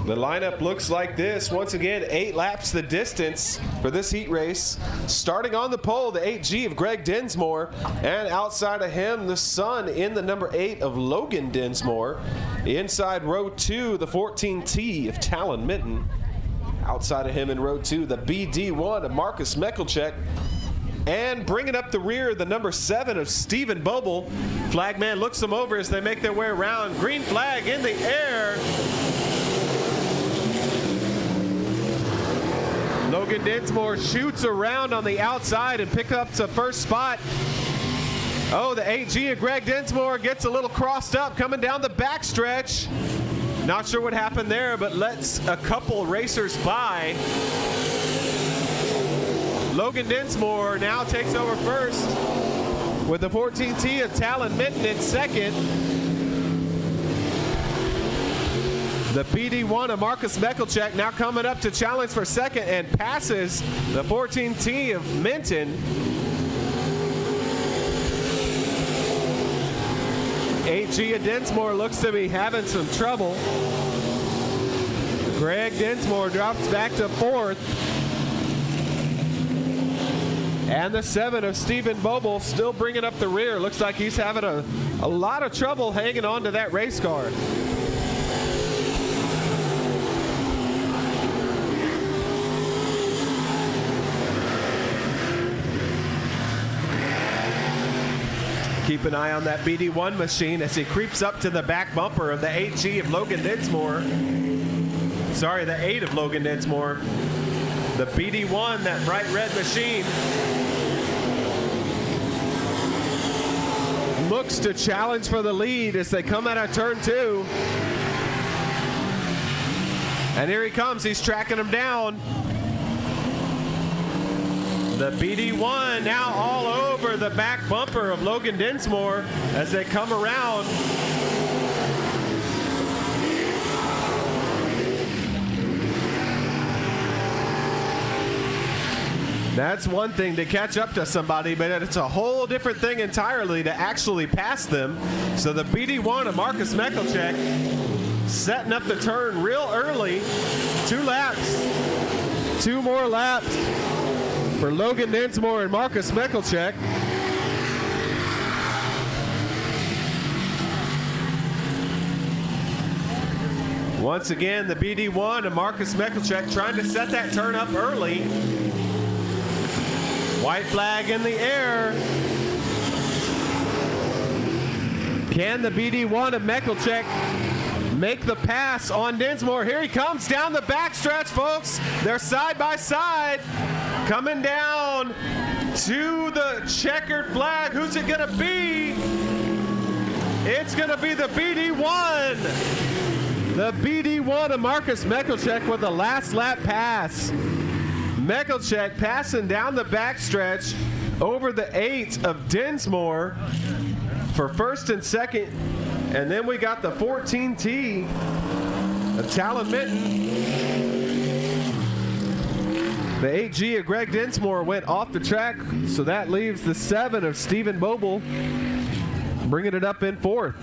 The lineup looks like this. Once again, 8 laps the distance for this heat race. Starting on the pole, the 8G of Greg Dinsmore, and outside of him, the Sun in the number 8 of Logan Dinsmore. Inside row 2, the 14T of Talon Minton. Outside of him in row 2, the BD1 of Marcus Meckelcheck. And bringing up the rear, the number 7 of Stephen Boble. Flagman looks them over as they make their way around. Green flag in the air. Logan Dinsmore shoots around on the outside and picks up the first spot. Oh, the 8G of Greg Dinsmore gets a little crossed up coming down the backstretch. Not sure what happened there, but lets a couple racers by. Logan Dinsmore now takes over first with the 14T of Talon Minton in second. The BD1 of Marcus Meckelcheck now coming up to challenge for second and passes the 14T of Minton. 8G of Dinsmore looks to be having some trouble. Greg Dinsmore drops back to fourth. And the 7 of Stephen Boble still bringing up the rear. Looks like he's having a lot of trouble hanging on to that race car. Keep an eye on that BD1 machine as he creeps up to the back bumper of the 8G of Logan Dinsmore. Sorry, the 8 of Logan Dinsmore. The BD1, that bright red machine, looks to challenge for the lead as they come out of turn 2. And here he comes. He's tracking him down. The BD1 now all over the back bumper of Logan Dinsmore as they come around. That's one thing to catch up to somebody, but it's a whole different thing entirely to actually pass them. So the BD1 of Marcus Meckelcheck setting up the turn real early. 2 laps. 2 more laps for Logan Dinsmore and Marcus Meckelcheck. Once again, the BD1 and Marcus Meckelcheck trying to set that turn up early. White flag in the air. Can the BD1 of Meckelcheck make the pass on Dinsmore? Here he comes down the backstretch, folks. They're side by side. Coming down to the checkered flag. Who's it gonna be? It's gonna be the BD1. The BD1 of Marcus Meckelcheck with the last lap pass. Meckelcheck passing down the backstretch over the 8 of Dinsmore for first and second. And then we got the 14T of Talon Minton. The 8G of Greg Dinsmore went off the track, so that leaves the 7 of Stephen Boble bringing it up in fourth.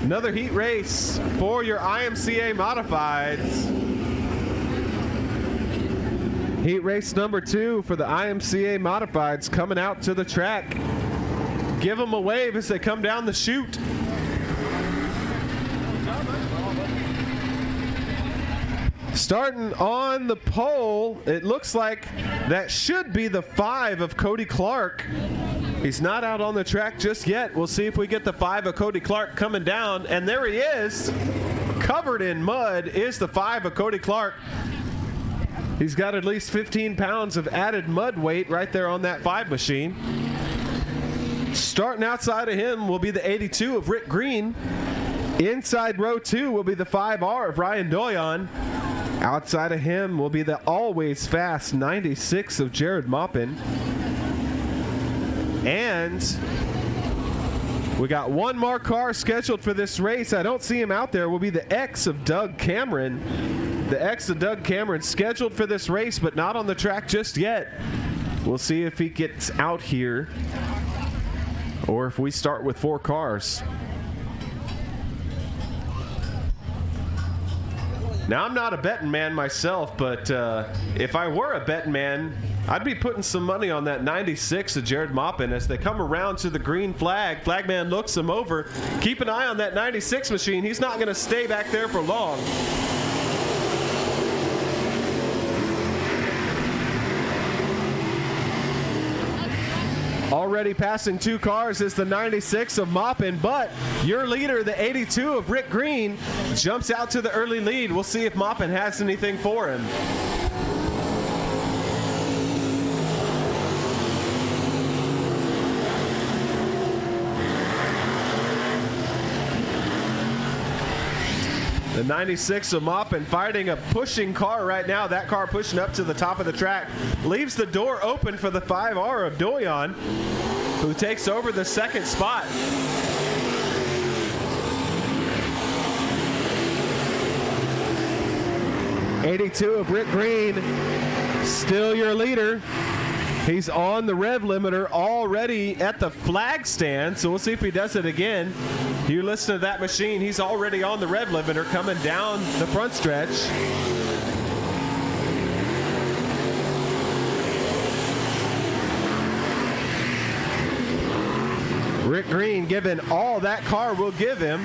Another heat race for your IMCA Modifieds. Heat race number 2 for the IMCA Modifieds coming out to the track. Give them a wave as they come down the chute. Starting on the pole, it looks like that should be the 5 of Cody Clark. He's not out on the track just yet. We'll see if we get the 5 of Cody Clark coming down. And there he is. Covered in mud is the 5 of Cody Clark. He's got at least 15 pounds of added mud weight right there on that 5 machine. Starting outside of him will be the 82 of Rick Green. Inside row 2 will be the 5R of Ryan Doyon. Outside of him will be the always fast 96 of Jared Maupin. And we got one more car scheduled for this race. I don't see him out there. Will be the X of Doug Cameron. The X of Doug Cameron scheduled for this race, but not on the track just yet. We'll see if he gets out here or if we start with 4 cars. Now, I'm not a betting man myself, but if I were a betting man, I'd be putting some money on that 96 of Jared Maupin as they come around to the green flag. Flagman looks him over. Keep an eye on that 96 machine. He's not going to stay back there for long. Already passing 2 cars is the 96 of Maupin, but your leader, the 82 of Rick Green, jumps out to the early lead. We'll see if Maupin has anything for him. The 96 of Maupin fighting a pushing car right now. That car pushing up to the top of the track. Leaves the door open for the 5R of Doyon, who takes over the second spot. '82 of Rick Green, still your leader. He's on the rev limiter already at the flag stand, so we'll see if he does it again. You listen to that machine, he's already on the rev limiter coming down the front stretch. Rick Green giving all that car will give him.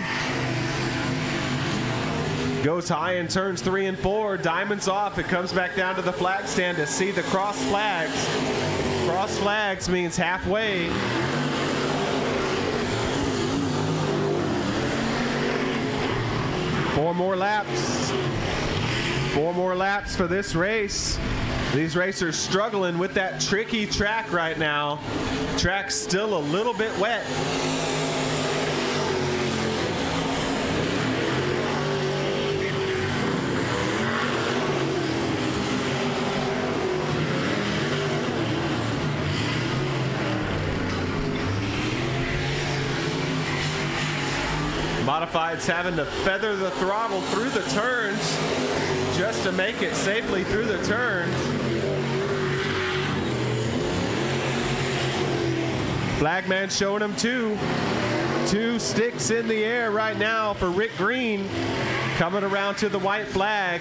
Goes high in turns 3 and 4. Diamonds off. It comes back down to the flag stand to see the cross flags. Cross flags means halfway. Four more laps. 4 more laps for this race. These racers struggling with that tricky track right now. Track's still a little bit wet. Modifieds having to feather the throttle through the turns just to make it safely through the turns. Flagman showing him two sticks in the air right now for Rick Green, coming around to the white flag.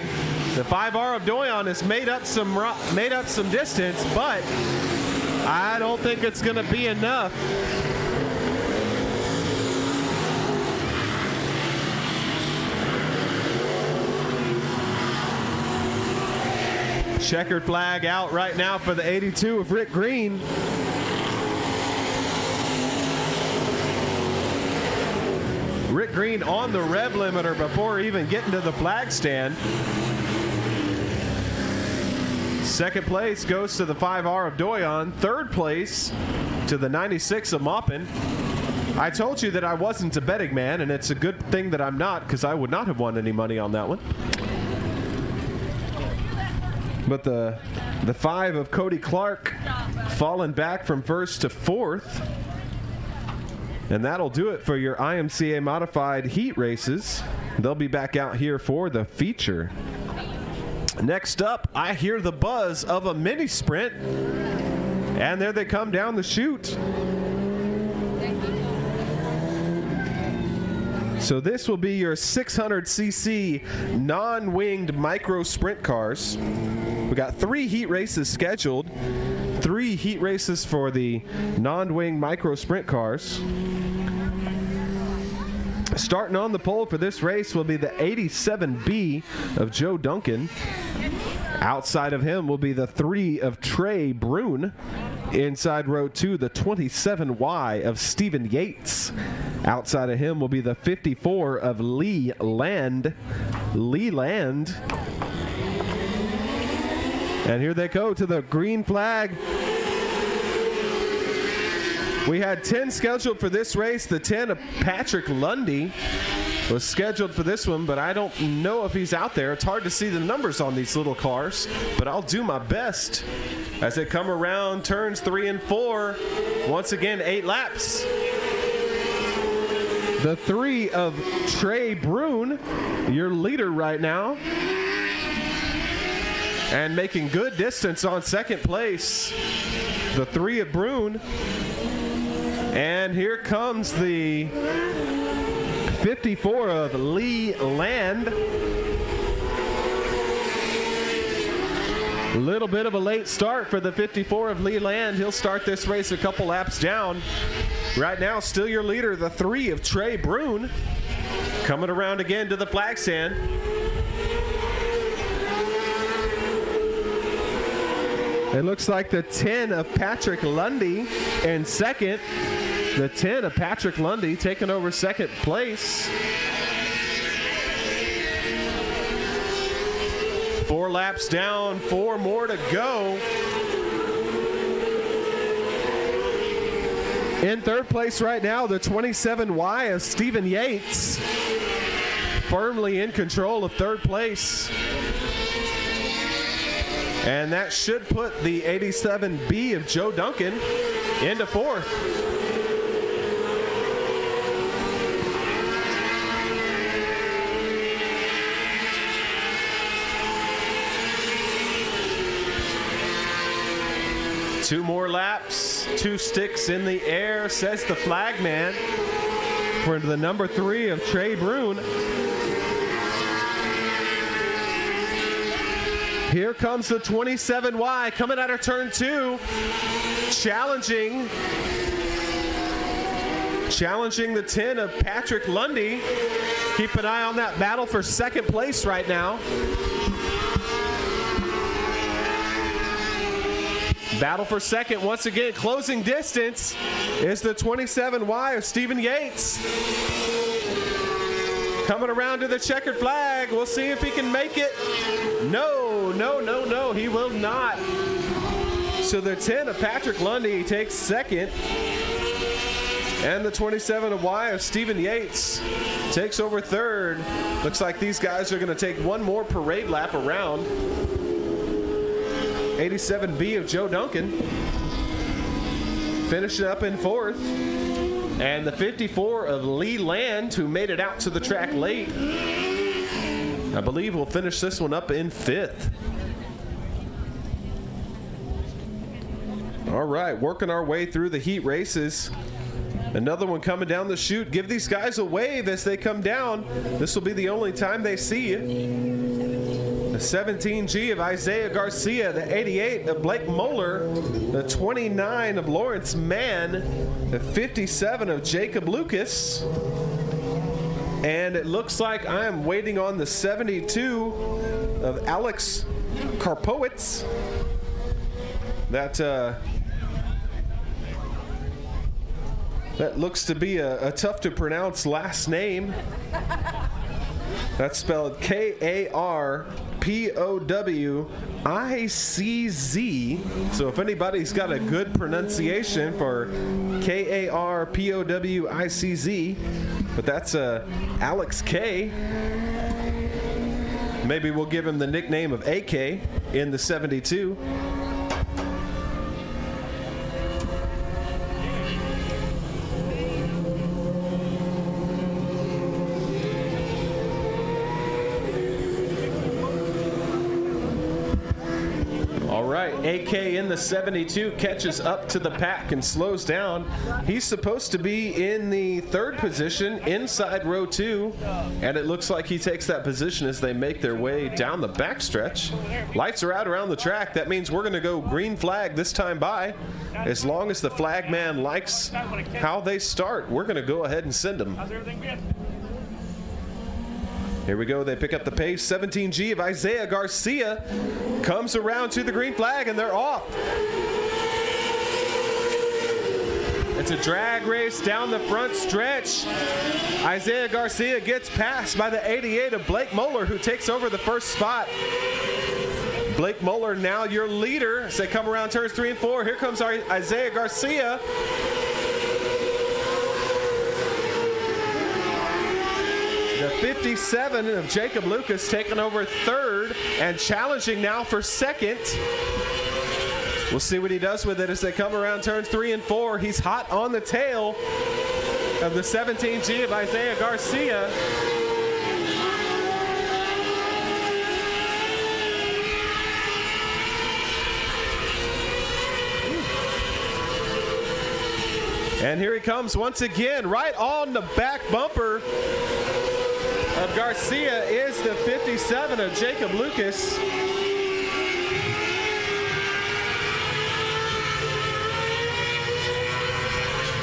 The 5R of Doyon has made up some distance, but I don't think it's going to be enough. Checkered flag out right now for the 82 of Rick Green. Rick Green on the rev limiter before even getting to the flag stand. Second place goes to the 5R of Doyon. Third place to the 96 of Maupin. I told you that I wasn't a betting man, and it's a good thing that I'm not, because I would not have won any money on that one. But the 5 of Cody Clark falling back from first to fourth. And that'll do it for your IMCA modified heat races. They'll be back out here for the feature. Next up, I hear the buzz of a mini sprint. And there they come down the chute. So this will be your 600cc non-winged micro sprint cars. We got 3 heat races scheduled. 3 heat races for the non-wing micro sprint cars. Starting on the pole for this race will be the 87B of Joe Duncan. Outside of him will be the 3 of Trey Brune. Inside row 2, the 27Y of Stephen Yates. Outside of him will be the 54 of Lee Land. And here they go to the green flag. We had 10 scheduled for this race. The 10 of Patrick Lundy was scheduled for this one, but I don't know if he's out there. It's hard to see the numbers on these little cars, but I'll do my best as they come around turns 3 and 4. Once again, 8 laps. The 3 of Trey Brune, your leader right now, and making good distance on second place. The 3 of Brune. And here comes the 54 of Lee Land. A little bit of a late start for the 54 of Lee Land. He'll start this race a couple laps down. Right now, still your leader, the 3 of Trey Brune. Coming around again to the flag stand. It looks like the 10 of Patrick Lundy in second. The 10 of Patrick Lundy taking over second place. 4 laps down, 4 more to go. In third place right now, the 27Y of Stephen Yates. Firmly in control of third place. And that should put the 87B of Joe Duncan into fourth. Two more laps, 2 sticks in the air, says the flag man for the number 3 of Trey Brune. Here comes the 27Y coming out of turn 2, challenging the 10 of Patrick Lundy. Keep an eye on that battle for second place right now. Battle for second once again. Closing distance is the 27Y of Stephen Yates. Coming around to the checkered flag. We'll see if he can make it. No, he will not. So the 10 of Patrick Lundy takes second. And the 27Y of Stephen Yates takes over third. Looks like these guys are going to take one more parade lap around. 87B of Joe Duncan finishing up in fourth. And the 54 of Lee Land, who made it out to the track late, I believe we'll finish this one up in fifth. All right, working our way through the heat races. Another one coming down the chute. Give these guys a wave as they come down. This will be the only time they see you. The 17G of Isaiah Garcia, the 88 of Blake Moeller, the 29 of Lawrence Mann, the 57 of Jacob Lucas, and it looks like I am waiting on the 72 of Alex Karpowitz. That looks to be a tough to pronounce last name. That's spelled K-A-R-P-O-W-I-C-Z. So if anybody's got a good pronunciation for K-A-R-P-O-W-I-C-Z, but that's Alex K. Maybe we'll give him the nickname of AK in the 72. AK in the 72 catches up to the pack and slows down. He's supposed to be in the third position inside row 2, and it looks like he takes that position as they make their way down the backstretch. Lights are out around the track. That means we're going to go green flag this time by. As long as the flag man likes how they start, we're going to go ahead and send them. Here we go, they pick up the pace. 17G of Isaiah Garcia comes around to the green flag and they're off. It's a drag race down the front stretch. Isaiah Garcia gets passed by the 88 of Blake Moeller, who takes over the first spot. Blake Moeller now your leader as they come around turns 3 and 4. Here comes our Isaiah Garcia. The 57 of Jacob Lucas taking over third and challenging now for second. We'll see what he does with it as they come around turns 3 and 4. He's hot on the tail of the 17G of Isaiah Garcia. And here he comes once again, right on the back bumper of Garcia is the 57 of Jacob Lucas.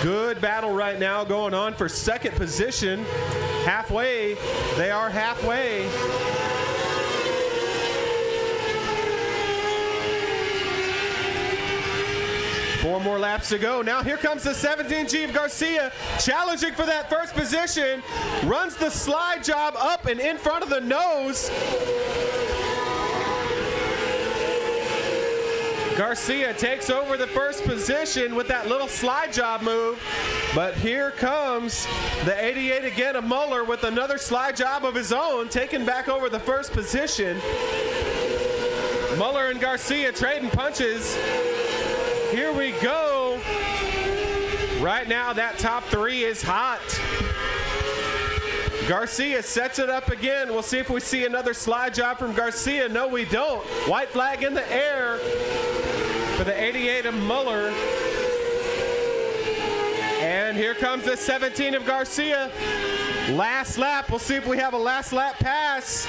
Good battle right now going on for second position. Halfway, they are halfway. Four more laps to go. Now here comes the 17G of Garcia, challenging for that first position. Runs the slide job up and in front of the nose. Garcia takes over the first position with that little slide job move. But here comes the 88 again of Muller with another slide job of his own, taking back over the first position. Muller and Garcia trading punches. Here we go. Right now, that top three is hot. Garcia sets it up again. We'll see if we see another slide job from Garcia. No, we don't. White flag in the air for the 88 of Muller. And here comes the 17 of Garcia. Last lap. We'll see if we have a last lap pass.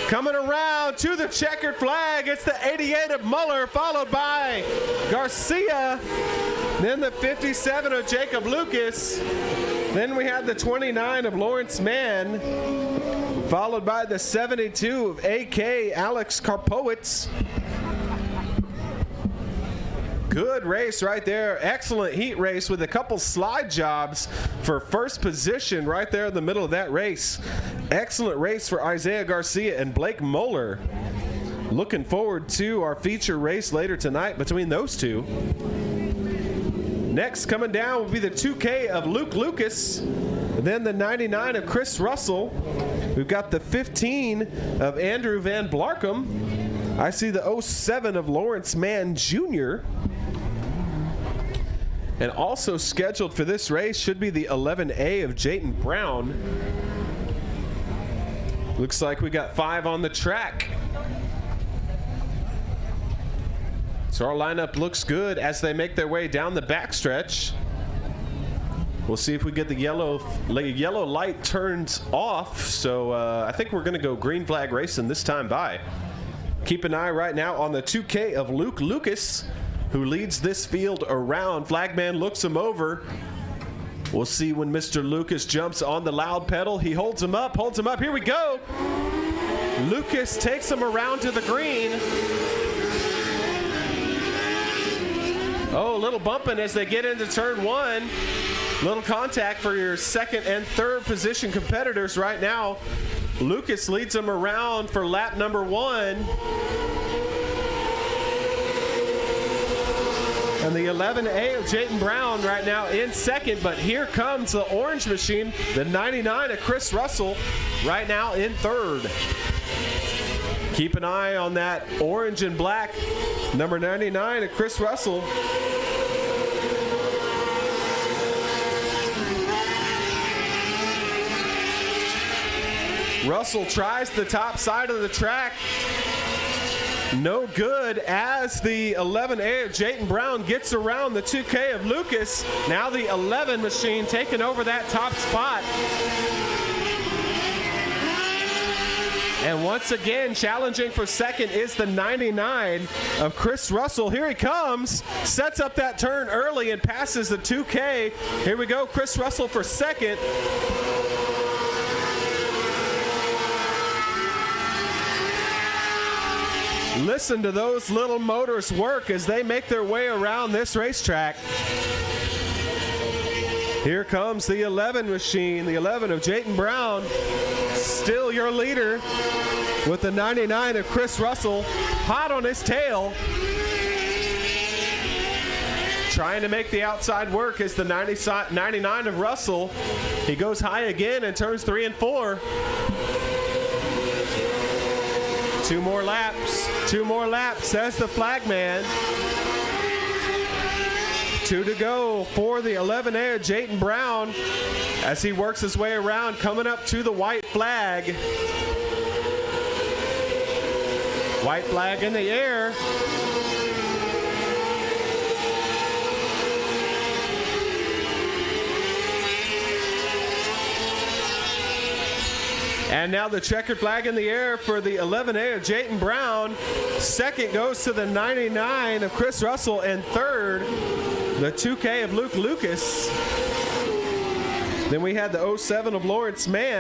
Coming around to the checkered flag. It's the 88 of Muller, followed by Garcia. Then the 57 of Jacob Lucas. Then we had the 29 of Lawrence Mann, followed by the 72 of AK Alex Karpowitz. Good race right there. Excellent heat race with a couple slide jobs for first position right there in the middle of that race. Excellent race for Isaiah Garcia and Blake Muller. Looking forward to our feature race later tonight between those two. Next coming down will be the 2K of Luke Lucas, then the 99 of Chris Russell. We've got the 15 of Andrew Van Blarkum. I see the 07 of Lawrence Mann Jr. And also scheduled for this race should be the 11A of Jayton Brown. Looks like we got 5 on the track. So our lineup looks good as they make their way down the backstretch. We'll see if we get the yellow light turned off. So I think we're going to go green flag racing this time by. Keep an eye right now on the 2K of Luke Lucas, who leads this field around. Flagman looks him over. We'll see when Mr. Lucas jumps on the loud pedal. He holds him up. Here we go. Lucas takes him around to the green. Oh, a little bumping as they get into turn one. Little contact for your second and third position competitors right now. Lucas leads them around for lap number 1. And the 11A of Jayton Brown right now in second, but here comes the orange machine, the 99 of Chris Russell, right now in third. Keep an eye on that orange and black, number 99 of Chris Russell. Russell tries the top side of the track. No good as the 11A of Jayton Brown gets around the 2K of Lucas. Now the 11 machine taking over that top spot. And once again, challenging for second is the 99 of Chris Russell. Here he comes, sets up that turn early and passes the 2K. Here we go, Chris Russell for second. Listen to those little motors work as they make their way around this racetrack. Here comes the 11 machine, the 11 of Jayton Brown. Still your leader with the 99 of Chris Russell, hot on his tail. Trying to make the outside work is the 99 of Russell. He goes high again in turns 3 and 4. 2 more laps, says the flagman. 2 to go for the 11A of Jayton Brown as he works his way around, coming up to the white flag. White flag in the air. And now the checkered flag in the air for the 11A of Jayton Brown. Second goes to the 99 of Chris Russell, and third The 2K of Luke Lucas. Then we had the 07 of Lawrence Mann.